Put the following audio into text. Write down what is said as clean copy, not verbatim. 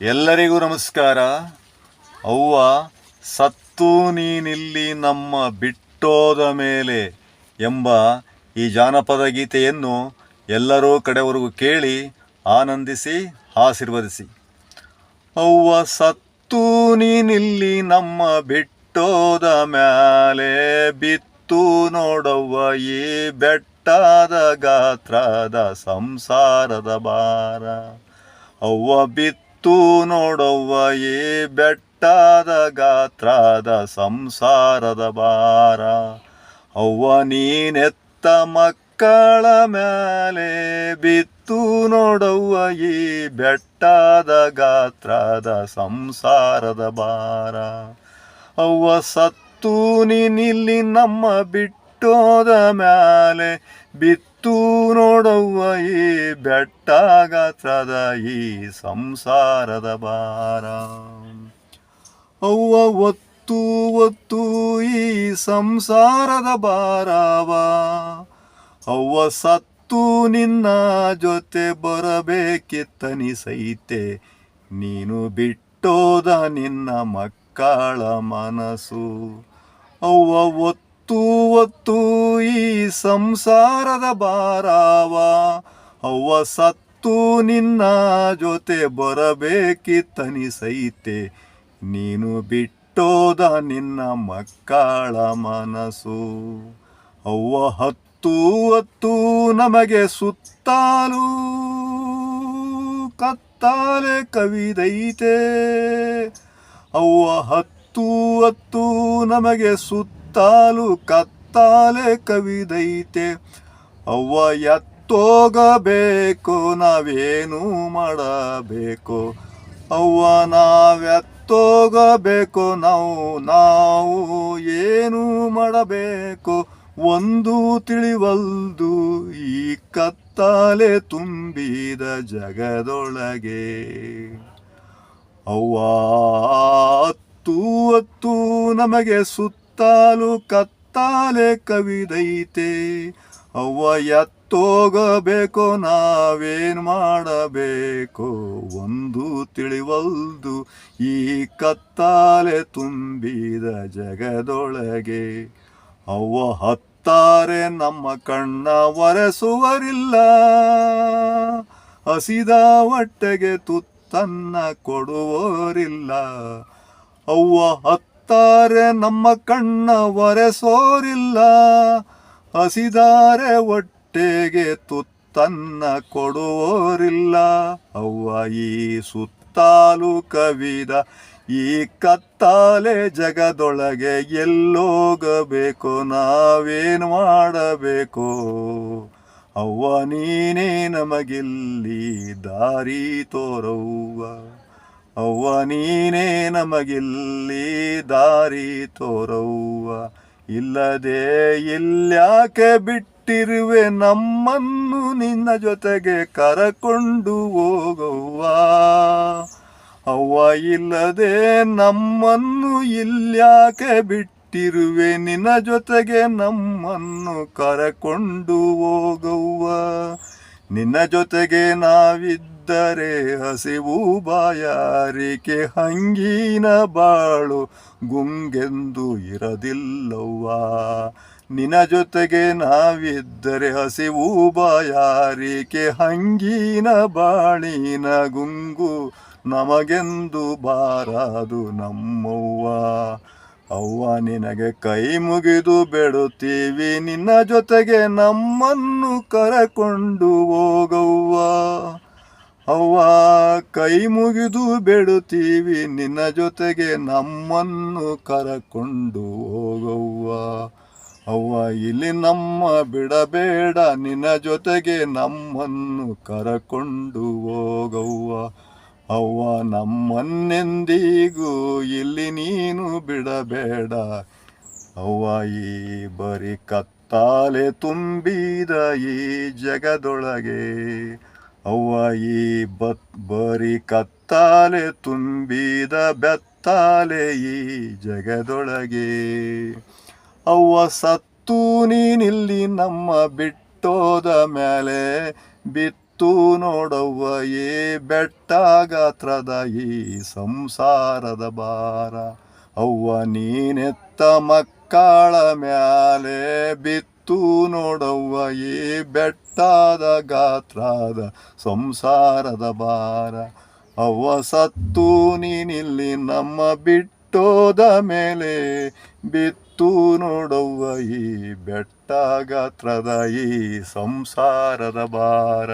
ಎಲ್ಲರಿಗೂ ನಮಸ್ಕಾರ. ಅವ್ವ ಸತ್ತು ನೀನಿಲ್ಲಿ ನಮ್ಮ ಬಿಟ್ಟೋದ ಮೇಲೆ ಎಂಬ ಈ ಜಾನಪದ ಗೀತೆಯನ್ನು ಎಲ್ಲರೂ ಕಡೆವರೆಗೂ ಕೇಳಿ ಆನಂದಿಸಿ ಆಶೀರ್ವದಿಸಿ. ಅವ್ವ ಸತ್ತು ನೀನಿಲ್ಲಿ ನಮ್ಮ ಬಿಟ್ಟೋದ ಮ್ಯಾಲೆ ಬಿತ್ತು ನೋಡವ್ವ ಈ ಬೆಟ್ಟದ ಗಾತ್ರದ ಸಂಸಾರದ ಭಾರ. ಅವ್ವ ಬಿತ್ತು ನೋಡವ್ವ ಈ ಬೆಟ್ಟದ ಗಾತ್ರದ ಸಂಸಾರದ ಭಾರ. ಅವ್ವ ನೀನೆತ್ತ ಮಕ್ಕಳ ಮ್ಯಾಲೆ ಬಿತ್ತು ನೋಡವ್ವ ಈ ಬೆಟ್ಟದ ಗಾತ್ರದ ಸಂಸಾರದ ಭಾರ. ಅವ್ವ ಸತ್ತು ನೀನಿಲ್ಲಿ ನಮ್ಮ ಬಿಟ್ಟೋದ ಮ್ಯಾಲೆ ಬಿತ್ತು ನೋಡವ್ವ ಈ ಬೆಟ್ಟ ಗಾತ್ರದ ಈ ಸಂಸಾರದ ಭಾರ. ಅವ್ವ ಒತ್ತು ಒತ್ತು ಈ ಸಂಸಾರದ ಭಾರವ. ಅವ್ವ ಸತ್ತು ನಿನ್ನ ಜೊತೆ ಬರಬೇಕಿತ್ತನಿಸೈತೆ ನೀನು ಬಿಟ್ಟೋದ ನಿನ್ನ ಮಕ್ಕಳ ಮನಸ್ಸು. ಅವ್ವ ಒತ್ತು ಒತ್ತು ಈ ಸಂಸಾರದ ಭಾರವ. ಅವ್ವ ಸತ್ತು ನಿನ್ನ ಜೊತೆ ಬರಬೇಕಿತ್ತನಿಸೈತೆ ನೀನು ಬಿಟ್ಟೋದ ನಿನ್ನ ಮಕ್ಕಳ ಮನಸ್ಸು. ಅವ್ವ ಹತ್ತು ಹತ್ತು ನಮಗೆ ಸುತ್ತಾಲು ಕತ್ತಾಲೆ ಕವಿದೈತೆ. ಅವ್ವ ಹತ್ತು ಹತ್ತು ನಮಗೆ ಸುತ್ತಾಲು ಕತ್ತಾಲೆ ಕವಿದೈತೆ. ಅವ್ವ ಎತ್ತೋಗಬೇಕು ನಾವೇನು ಮಾಡಬೇಕು. ಅವ್ವ ನಾವೆತ್ತೋಗಬೇಕು ನಾವು ಏನು ಮಾಡಬೇಕು. ಒಂದು ತಿಳಿವಲ್ದು ಈ ಕತ್ತಾಲೆ ತುಂಬಿದ ಜಗದೊಳಗೆ. ಅವ್ವ ಹತ್ತು ಹತ್ತು ನಮಗೆ ಸುತ್ತಾಲು ಕತ್ತಾಲೆ ಕವಿದೈತೆ. ಅವ್ವ ಎತ್ತೋಗಬೇಕು ನಾವೇನು ಮಾಡಬೇಕು. ಒಂದು ತಿಳಿವಲ್ದು ಈ ಕತ್ತಾಲೆ ತುಂಬಿದ ಜಗದೊಳಗೆ. ಅವ್ವ ಹತ್ತಾರೆ ನಮ್ಮ ಕಣ್ಣ ಒರೆಸುವರಿಲ್ಲ, ಹಸಿದ ಹೊಟ್ಟೆಗೆ ತುತ್ತನ್ನ ಕೊಡುವರಿಲ್ಲ. ಅವ್ವ ಹತ್ತಾರೆ ನಮ್ಮ ಕಣ್ಣ ಒರೆಸೋರಿಲ್ಲ, ಹಸಿದಾರೆ ಹೊಟ್ಟೆಗೆ ತುತ್ತನ್ನ ಕೊಡುವರಿಲ್ಲ. ಅವ್ವ ಈ ಸುತ್ತಾಲು ಕವಿದ ಈ ಕತ್ತಾಲೆ ಜಗದೊಳಗೆ ಎಲ್ಲೋಗಬೇಕು ನಾವೇನು ಮಾಡಬೇಕು. ಅವ್ವ ನೀನೇ ನಮಗಿಲ್ಲಿ ದಾರಿ ತೋರವ್ವ. ಅವ್ವ ನೀನೇ ನಮಗಿಲ್ಲಿ ದಾರಿ ತೋರವ್ವ. ಇಲ್ಲದೆ ಇಲ್ಯಾಕೆ ಬಿಟ್ಟಿರುವೆ ನಮ್ಮನ್ನು ನಿನ್ನ ಜೊತೆಗೆ ಕರಕೊಂಡು ಹೋಗವ್ವ. ಅವ್ವ ಇಲ್ಲದೆ ನಮ್ಮನ್ನು ಇಲ್ಯಾಕೆ ಬಿಟ್ಟಿರುವೆ ನಿನ್ನ ಜೊತೆಗೆ ನಮ್ಮನ್ನು ಕರಕೊಂಡು ಹೋಗವ್ವ. ನಿನ್ನ ಜೊತೆಗೆ ನಾವಿದ್ದರೆ ಹಸಿವು ಬಾಯಾರಿಕೆ ಹಂಗಿನ ಬಾಳು ಗುಂಗೆಂದು ಇರದಿಲ್ಲವ್ವ. ನಿನ್ನ ಜೊತೆಗೆ ನಾವಿದ್ದರೆ ಹಸಿವು ಬಾಯಾರಿಕೆ ಹಂಗಿನ ಬಾಳಿನ ಗುಂಗು ನಮಗೆಂದು ಬಾರದು ನಮ್ಮವ್ವ. ಅವ್ವ ನಿನಗೆ ಕೈ ಮುಗಿದು ಬೇಡುತ್ತೀವಿ ನಿನ್ನ ಜೊತೆಗೆ ನಮ್ಮನ್ನು ಕರಕೊಂಡು ಹೋಗವ್ವ. ಅವ್ವ ಕೈ ಮುಗಿದು ಬೇಡುತ್ತೀವಿ ನಿನ್ನ ಜೊತೆಗೆ ನಮ್ಮನ್ನು ಕರಕೊಂಡು ಹೋಗವ್ವ. ಅವ್ವ ಇಲ್ಲಿ ನಮ್ಮ ಬಿಡಬೇಡ ನಿನ್ನ ಜೊತೆಗೆ ನಮ್ಮನ್ನು ಕರಕೊಂಡು ಹೋಗವ್ವ. ಅವ್ವ ನಮ್ಮನ್ನೆಂದಿಗೂ ಇಲ್ಲಿ ನೀನು ಬಿಡಬೇಡ. ಅವ್ವ ಈ ಬರಿ ಕತ್ತಾಲೆ ತುಂಬಿದ ಈ ಜಗದೊಳಗೆ. ಅವ್ವ ಈ ಬರಿ ಕತ್ತಾಲೆ ತುಂಬಿದ ಬೆತ್ತಾಲೆ ಈ ಜಗದೊಳಗೆ. ಅವ್ವ ಸತ್ತು ನೀನಿಲ್ಲಿ ನಮ್ಮ ಬಿಟ್ಟೋದ ಮೇಲೆ ಬಿತ್ತು ಬಿತ್ತು ನೋಡವ್ವ ಈ ಬೆಟ್ಟ ಗಾತ್ರದ ಈ ಸಂಸಾರದ ಭಾರ. ಅವ್ವ ನೀನೆತ್ತ ಮಕ್ಕಳ ಮ್ಯಾಲೆ ಬಿತ್ತು ನೋಡವ್ವ ಈ ಬೆಟ್ಟದ ಗಾತ್ರದ ಸಂಸಾರದ ಭಾರ. ಅವ್ವ ಸತ್ತು ನೀನಿಲ್ಲಿ ನಮ್ಮ ಬಿಟ್ಟೋದ ಮೇಲೆ ಬಿತ್ತು ನೋಡವ್ವ ಈ ಬೆಟ್ಟ ಗಾತ್ರದ ಈ ಸಂಸಾರದ ಭಾರ.